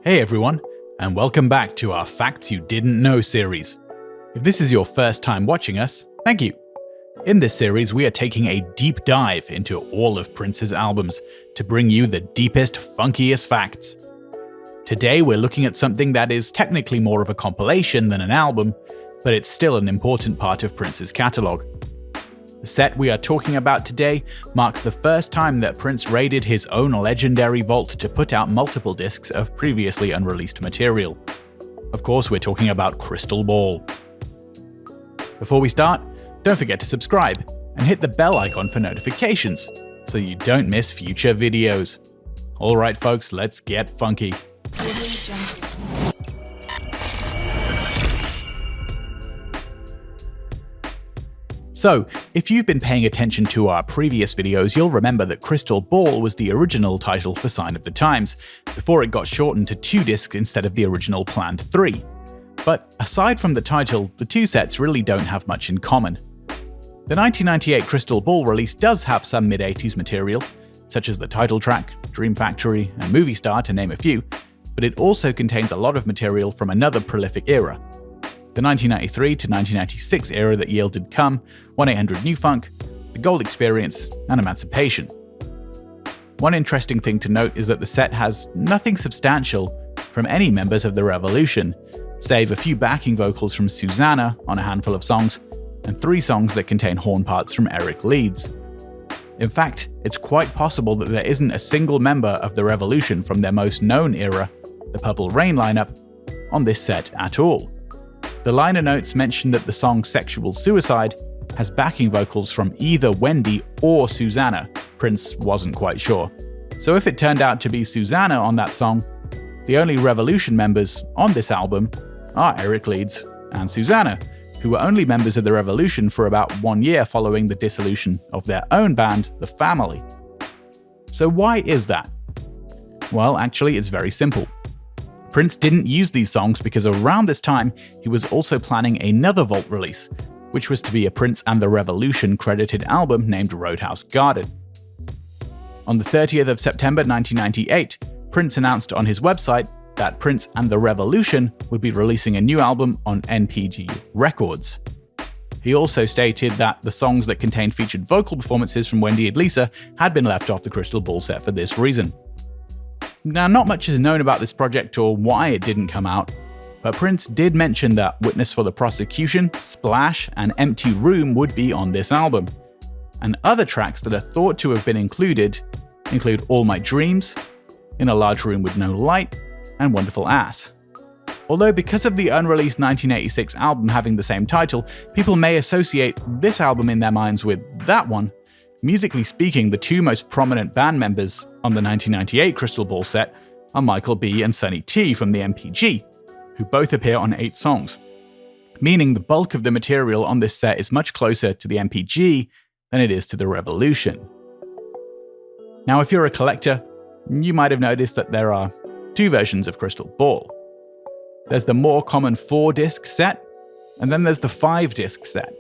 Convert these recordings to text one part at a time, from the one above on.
Hey everyone, and welcome back to our Facts You Didn't Know series. If this is your first time watching us, thank you. In this series, we are taking a deep dive into all of Prince's albums to bring you the deepest, funkiest facts. Today, we're looking at something that is technically more of a compilation than an album, but it's still an important part of Prince's catalogue. The set we are talking about today marks the first time that Prince raided his own legendary vault to put out multiple discs of previously unreleased material. Of course, we're talking about Crystal Ball. Before we start, don't forget to subscribe and hit the bell icon for notifications so you don't miss future videos. Alright folks, let's get funky. So, if you've been paying attention to our previous videos, you'll remember that Crystal Ball was the original title for Sign of the Times, before it got shortened to 2 discs instead of the original planned 3. But aside from the title, the two sets really don't have much in common. The 1998 Crystal Ball release does have some mid-80s material, such as the title track, Dream Factory, and Movie Star to name a few, but it also contains a lot of material from another prolific era. The 1993 to 1996 era that yielded Come, 1-800 New Funk, The Gold Experience, and Emancipation. One interesting thing to note is that the set has nothing substantial from any members of the Revolution, save a few backing vocals from Susanna on a handful of songs, and 3 songs that contain horn parts from Eric Leeds. In fact, it's quite possible that there isn't a single member of the Revolution from their most known era, the Purple Rain lineup, on this set at all. The liner notes mention that the song Sexual Suicide has backing vocals from either Wendy or Susanna. Prince wasn't quite sure. So if it turned out to be Susanna on that song, the only Revolution members on this album are Eric Leeds and Susanna, who were only members of the Revolution for about 1 year following the dissolution of their own band, The Family. So why is that? Well, actually, it's very simple. Prince didn't use these songs because around this time, he was also planning another Vault release, which was to be a Prince and the Revolution credited album named Roadhouse Garden. On the 30th of September 1998, Prince announced on his website that Prince and the Revolution would be releasing a new album on NPG Records. He also stated that the songs that contained featured vocal performances from Wendy and Lisa had been left off the Crystal Ball set for this reason. Now, not much is known about this project or why it didn't come out, but Prince did mention that Witness for the Prosecution, Splash, and Empty Room would be on this album. And other tracks that are thought to have been include All My Dreams, In a Large Room with No Light, and Wonderful Ass. Although because of the unreleased 1986 album having the same title, people may associate this album in their minds with that one. Musically speaking, the 2 most prominent band members on the 1998 Crystal Ball set are Michael B. and Sonny T. from the MPG, who both appear on 8 songs, meaning the bulk of the material on this set is much closer to the MPG than it is to the Revolution. Now, if you're a collector, you might have noticed that there are 2 versions of Crystal Ball. There's the more common 4-disc set, and then there's the 5-disc set.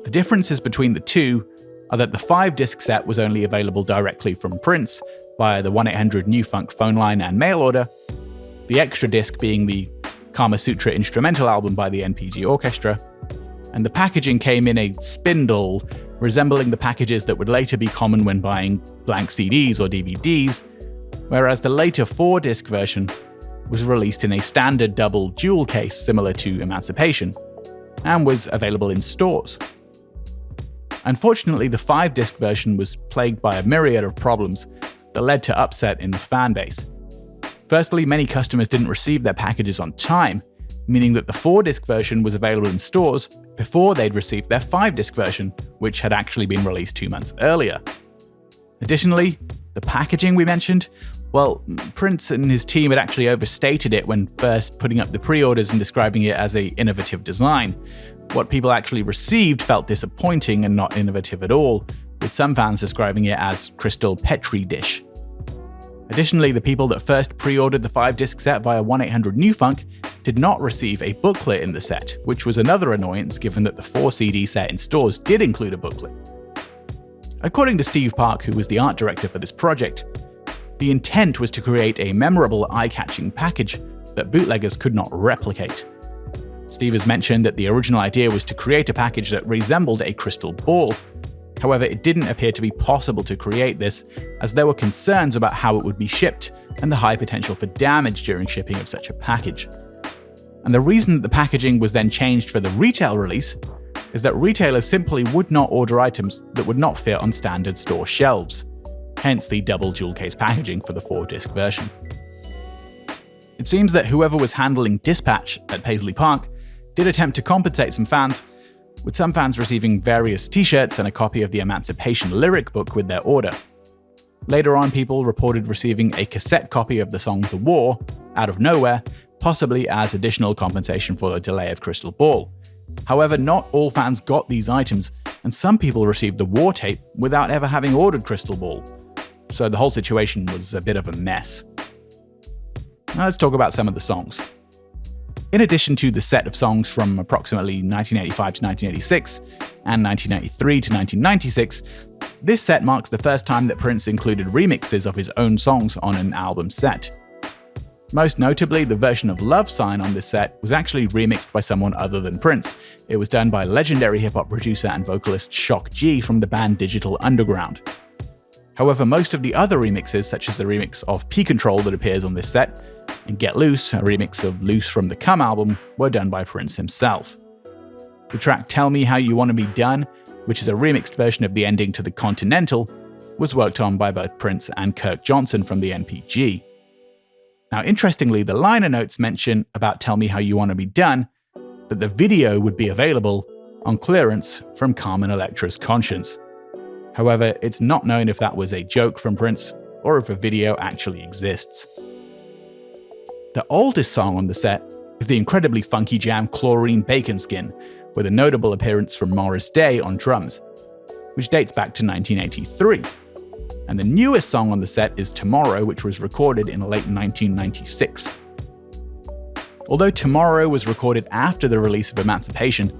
The differences between the two are that the 5-disc set was only available directly from Prince via the 1-800 New Funk phone line and mail order, the extra disc being the Kama Sutra instrumental album by the NPG Orchestra, and the packaging came in a spindle resembling the packages that would later be common when buying blank CDs or DVDs, whereas the later 4-disc version was released in a standard double jewel case similar to Emancipation, and was available in stores. Unfortunately, the 5-disc version was plagued by a myriad of problems that led to upset in the fanbase. Firstly, many customers didn't receive their packages on time, meaning that the 4-disc version was available in stores before they'd received their 5-disc version, which had actually been released 2 months earlier. Additionally, the packaging we mentioned, well, Prince and his team had actually overstated it when first putting up the pre-orders and describing it as an innovative design. What people actually received felt disappointing and not innovative at all, with some fans describing it as Crystal Petri dish. Additionally, the people that first pre-ordered the 5-disc set via 1-800 New Funk did not receive a booklet in the set, which was another annoyance given that the 4-CD set in stores did include a booklet. According to Steve Park, who was the art director for this project, The intent was to create a memorable, eye-catching package that bootleggers could not replicate. Steve has mentioned that the original idea was to create a package that resembled a crystal ball. However, it didn't appear to be possible to create this, as there were concerns about how it would be shipped and the high potential for damage during shipping of such a package. And the reason that the packaging was then changed for the retail release is that retailers simply would not order items that would not fit on standard store shelves, hence the double jewel case packaging for the 4-disc version. It seems that whoever was handling dispatch at Paisley Park did attempt to compensate some fans, with some fans receiving various t-shirts and a copy of the Emancipation lyric book with their order. Later on, people reported receiving a cassette copy of the song The War out of nowhere, possibly as additional compensation for the delay of Crystal Ball. However, not all fans got these items, and some people received the War tape without ever having ordered Crystal Ball. So the whole situation was a bit of a mess. Now let's talk about some of the songs. In addition to the set of songs from approximately 1985 to 1986 and 1993 to 1996, this set marks the first time that Prince included remixes of his own songs on an album set. Most notably, the version of Love Sign on this set was actually remixed by someone other than Prince. It was done by legendary hip-hop producer and vocalist Shock G from the band Digital Underground. However, most of the other remixes, such as the remix of P Control that appears on this set, and Get Loose, a remix of Loose from the Come album, were done by Prince himself. The track Tell Me How You Wanna Be Done, which is a remixed version of the ending to The Continental, was worked on by both Prince and Kirk Johnson from the NPG. Now, interestingly, the liner notes mention about Tell Me How You Wanna Be Done that the video would be available on clearance from Carmen Electra's Conscience. However, it's not known if that was a joke from Prince or if a video actually exists. The oldest song on the set is the incredibly funky jam Chlorine Bacon Skin, with a notable appearance from Morris Day on drums, which dates back to 1983. And the newest song on the set is Tomorrow, which was recorded in late 1996. Although Tomorrow was recorded after the release of Emancipation,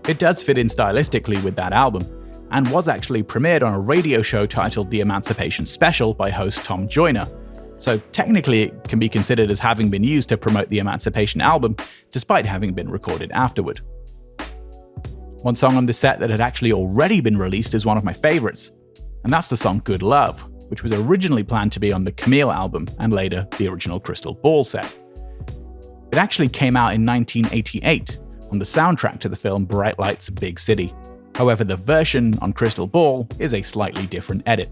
it does fit in stylistically with that album, and was actually premiered on a radio show titled The Emancipation Special by host Tom Joyner. So technically it can be considered as having been used to promote the Emancipation album, despite having been recorded afterward. One song on this set that had actually already been released is one of my favorites, and that's the song Good Love, which was originally planned to be on the Camille album and later the original Crystal Ball set. It actually came out in 1988 on the soundtrack to the film Bright Lights, Big City. However, the version on Crystal Ball is a slightly different edit.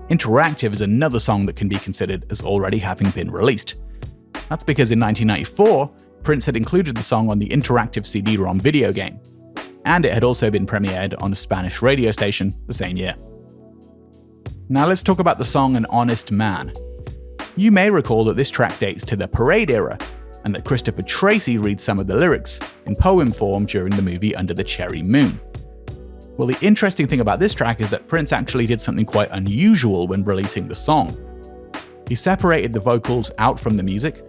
Interactive is another song that can be considered as already having been released. That's because in 1994, Prince had included the song on the interactive CD-ROM video game, and it had also been premiered on a Spanish radio station the same year. Now let's talk about the song An Honest Man. You may recall that this track dates to the Parade era, and that Christopher Tracy reads some of the lyrics in poem form during the movie Under the Cherry Moon. Well, the interesting thing about this track is that Prince actually did something quite unusual when releasing the song. He separated the vocals out from the music,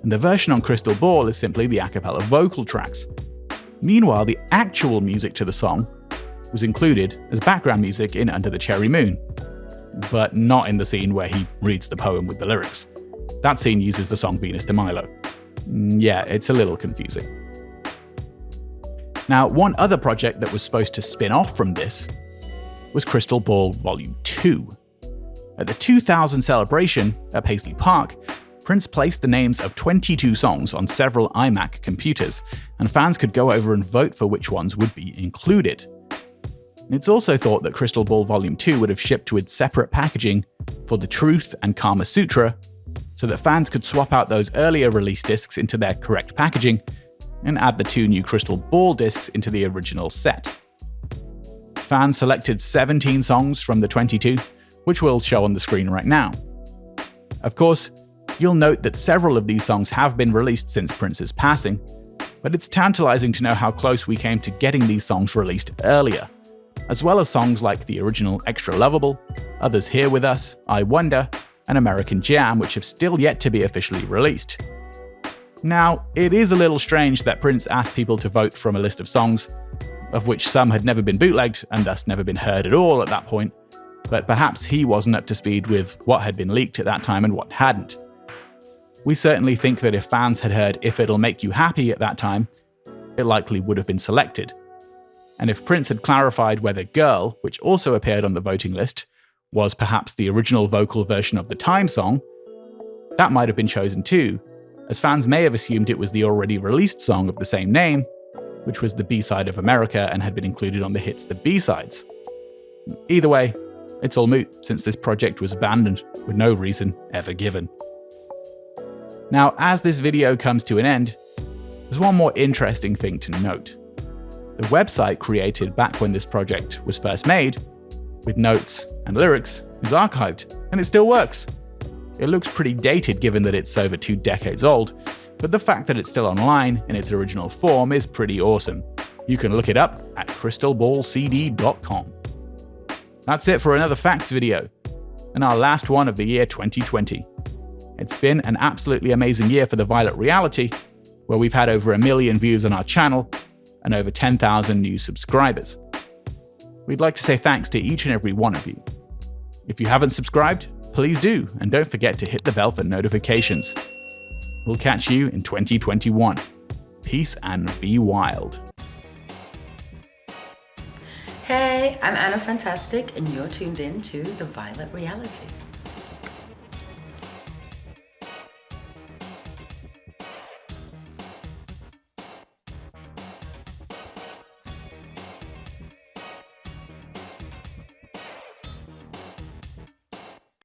and the version on Crystal Ball is simply the a cappella vocal tracks. Meanwhile, the actual music to the song was included as background music in Under the Cherry Moon, but not in the scene where he reads the poem with the lyrics. That scene uses the song Venus de Milo. Yeah, it's a little confusing. Now, one other project that was supposed to spin off from this was Crystal Ball Volume 2. At the 2000 celebration at Paisley Park, Prince placed the names of 22 songs on several iMac computers, and fans could go over and vote for which ones would be included. It's also thought that Crystal Ball Volume 2 would have shipped with separate packaging for The Truth and Kama Sutra, so that fans could swap out those earlier release discs into their correct packaging and add the 2 new Crystal Ball discs into the original set. Fans selected 17 songs from the 22, which we'll show on the screen right now. Of course, you'll note that several of these songs have been released since Prince's passing, but it's tantalizing to know how close we came to getting these songs released earlier, as well as songs like the original Extra Lovable, Others Here With Us, I Wonder, and American Jam, which have still yet to be officially released. Now, it is a little strange that Prince asked people to vote from a list of songs, of which some had never been bootlegged and thus never been heard at all at that point, but perhaps he wasn't up to speed with what had been leaked at that time and what hadn't. We certainly think that if fans had heard If It'll Make You Happy at that time, it likely would have been selected. And if Prince had clarified whether Girl, which also appeared on the voting list, was perhaps the original vocal version of the Time song, that might have been chosen too, as fans may have assumed it was the already released song of the same name, which was the B-side of America and had been included on the hits The B-sides. Either way, it's all moot since this project was abandoned with no reason ever given. Now, as this video comes to an end, there's one more interesting thing to note. The website created back when this project was first made, with notes and lyrics, is archived, and it still works. It looks pretty dated given that it's over 2 decades old, but the fact that it's still online in its original form is pretty awesome. You can look it up at crystalballcd.com. That's it for another facts video, and our last one of the year 2020. It's been an absolutely amazing year for the Violet Reality, where we've had over 1 million views on our channel and over 10,000 new subscribers. We'd like to say thanks to each and every one of you. If you haven't subscribed, please do, and don't forget to hit the bell for notifications. We'll catch you in 2021. Peace and be wild. Hey, I'm Anna Fantastic, and you're tuned in to The Violet Reality.